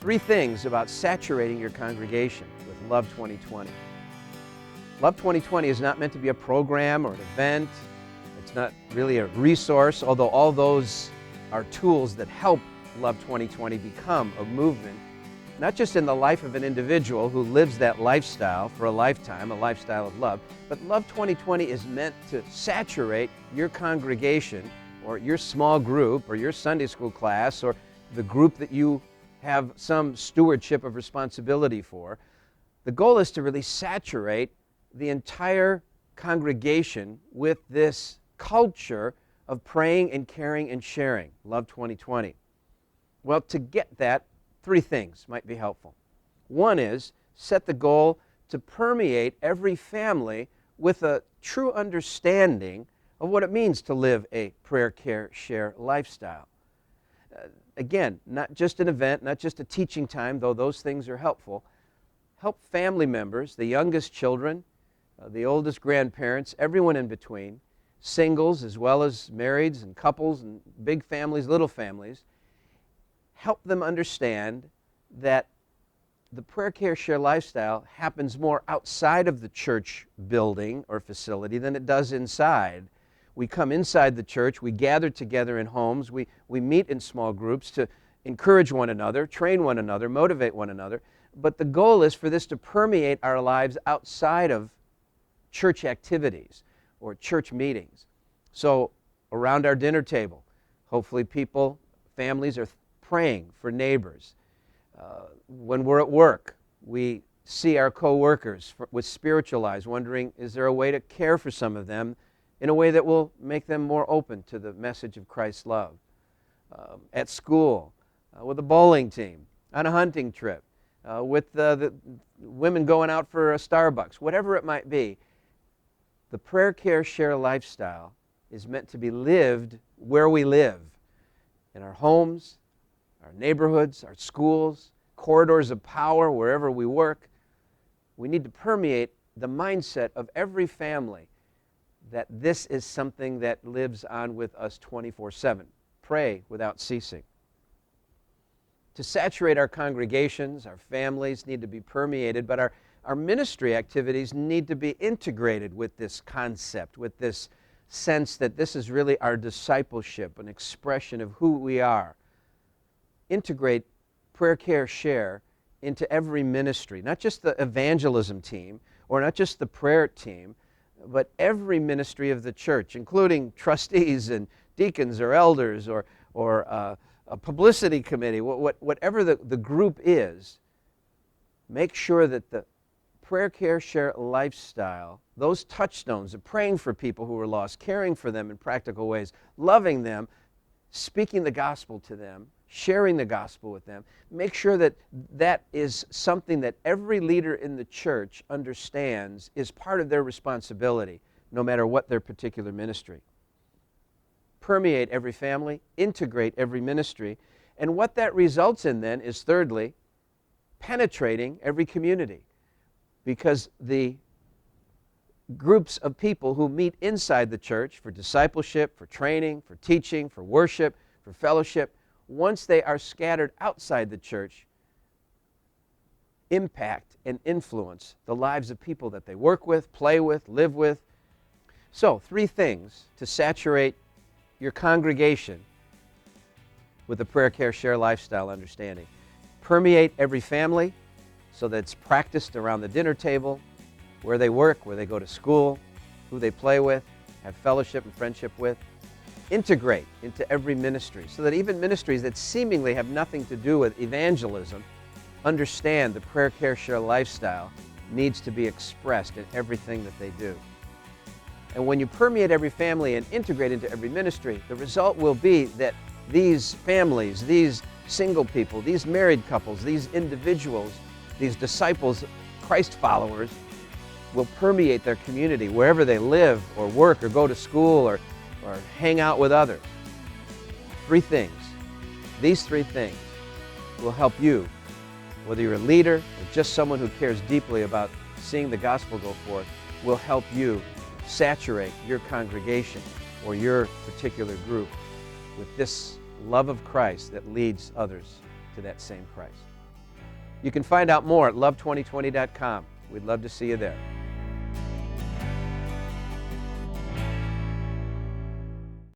3 things about saturating your congregation with Love 2020. Love 2020 is not meant to be a program or an event. It's not really a resource, although all those are tools that help Love 2020 become a movement, not just in the life of an individual who lives that lifestyle for a lifetime, a lifestyle of love, but Love 2020 is meant to saturate your congregation or your small group or your Sunday school class or the group that you have some stewardship of responsibility for. The goal is to really saturate the entire congregation with this culture of praying and caring and sharing, Love 2020. Well, to get that, 3 things might be helpful. One is set the goal to permeate every family with a true understanding of what it means to live a prayer, care, share lifestyle. Again, not just an event, not just a teaching time, though those things are helpful. Help family members, the youngest children, the oldest grandparents, everyone in between, singles as well as marrieds and couples and big families, little families. Help them understand that the prayer, care, share lifestyle happens more outside of the church building or facility than it does inside. We come inside the church, we gather together in homes, we meet in small groups to encourage one another, train one another, motivate one another. But the goal is for this to permeate our lives outside of church activities or church meetings. So around our dinner table, hopefully people, families are praying for neighbors. When we're at work, we see our co-workers with spiritual eyes, wondering, is there a way to care for some of them in a way that will make them more open to the message of Christ's love? At school, with a bowling team, on a hunting trip, with the women going out for a Starbucks, whatever it might be, the prayer, care, share lifestyle is meant to be lived where we live, in our homes, our neighborhoods, our schools, corridors of power, wherever we work. We need to permeate the mindset of every family that this is something that lives on with us 24/7. Pray without ceasing. To saturate our congregations, our families need to be permeated, but our ministry activities need to be integrated with this concept, with this sense that this is really our discipleship, an expression of who we are. Integrate prayer, care, share into every ministry, not just the evangelism team or not just the prayer team, but every ministry of the church, including trustees and deacons or elders or a publicity committee, whatever the group is. Make sure that the prayer, care, share lifestyle, those touchstones of praying for people who are lost, caring for them in practical ways, loving them, speaking the gospel to them, sharing the gospel with them, make sure that that is something that every leader in the church understands is part of their responsibility, no matter what their particular ministry. Permeate every family, integrate every ministry, and what that results in then is, thirdly, penetrating every community, because the groups of people who meet inside the church for discipleship, for training, for teaching, for worship, for fellowship, once they are scattered outside the church, impact and influence the lives of people that they work with, play with, live with. So, 3 things to saturate your congregation with the prayer, care, share lifestyle understanding. Permeate every family so that it's practiced around the dinner table, where they work, where they go to school, who they play with, have fellowship and friendship with. Integrate into every ministry so that even ministries that seemingly have nothing to do with evangelism understand the prayer, care, share lifestyle needs to be expressed in everything that they do. And when you permeate every family and integrate into every ministry, the result will be that these families, these single people, these married couples, these individuals, these disciples, Christ followers, will permeate their community wherever they live or work or go to school or hang out with others. 3 things. These 3 things will help you, whether you're a leader or just someone who cares deeply about seeing the gospel go forth, will help you saturate your congregation or your particular group with this love of Christ that leads others to that same Christ. You can find out more at love2020.com. We'd love to see you there.